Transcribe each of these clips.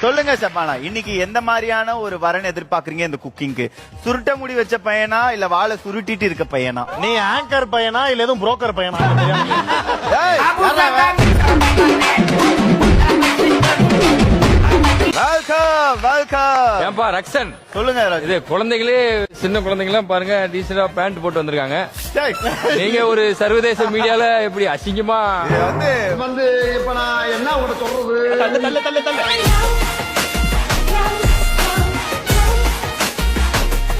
சொல்லுங்க சப்பானா, இன்னைக்கு எந்த மாதிரியான ஒரு வரன் எதிர்பார்க்கறீங்க இந்த குக்கிங்க்கு? சுருட்ட முடி வச்ச பையனா இல்ல வாழை சுருட்டிட்டு இருக்க பையனா? நீ ஆங்கர் பையனா இல்ல எதுவும் புரோக்கர் பையனா? ஏய், வெல்கம் வெல்கம். ஏன்பா ரக்ஷன், சொல்லுங்க ராஜு. இது குழந்தைகளே சின்ன குழந்தைங்களாம் பாருங்க டீசெண்டா பேண்ட் போட்டு வந்திருக்காங்க. டேய், நீங்க ஒரு சர்வதேச மீடியால எப்படி அசிங்கமா இது வந்து இப்ப நான் என்ன உனக்கு சொல்றது?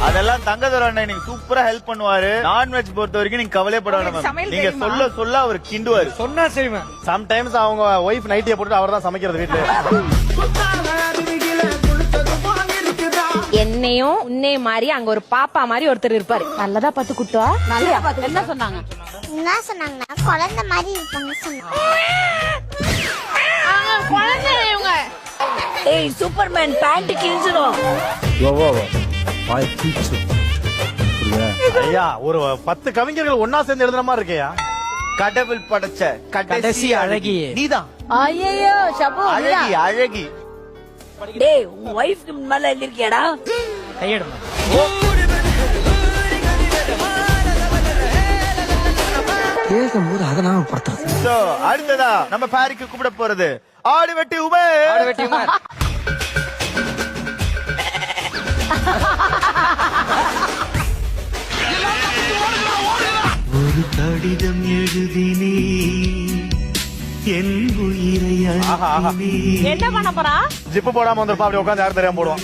அதெல்லாம் தங்கதர அண்ணன் நீங்க சூப்பரா ஹெல்ப் பண்ணுவாரு. நான்வெஜ் பொறுத்த வரைக்கும் நீங்க கவலைப்பட வேண்டாம். நீங்க சொல்ல சொல்ல அவர் கிண்டுவாரு. சொன்னா செய்வேன். சம்டைம்ஸ் அவங்க ஒய்ஃப் நைட்டியை போட்டுட்டு அவர் தான் சமைக்கிறது வீட்டுல. என்னையும் உன்னை மாதிரி அங்க ஒரு பாப்பா மாதிரி ஒருத்தர் இருப்பாரு. நல்லதா பார்த்து குட்டுவா. நல்லா பார்த்து என்ன சொன்னாங்க? என்ன சொன்னாங்கன்னா குழந்தை மாதிரி இருப்பாங்க சொன்னாங்க. குழந்தை இவங்க. ஏய் சூப்பர்மேன் பேண்ட் கிழிஞ்சிரும். ஐயா ஒரு 10 கவிஞர்கள் ஒன்னா சேர்ந்து எழுதுற மாதிரி இருக்கையா? கடவுள் படைச்ச கடைசி அழகி நீதான். ஐயோ ஷபு அழகி அழகி. டேய் உன் வைஃப்க்கு மேல எழுதிருக்கியாடா? கையெடுமா. பேசும்போது அதெல்லாம் படுத்துறது. So, அடுத்ததா நம்ம பாரிக்கு கூப்பிட போறது ஆடு வெட்டி உமர். ஆடு வெட்டி உமர். ஒரு கடிதம் எழுதினே என் உயிரை என்ன பண்ண போறா? ஜிப்பு போடாம வந்திருப்பா, அப்படி உட்காந்து யாரும் தெரியாம போடுவான்.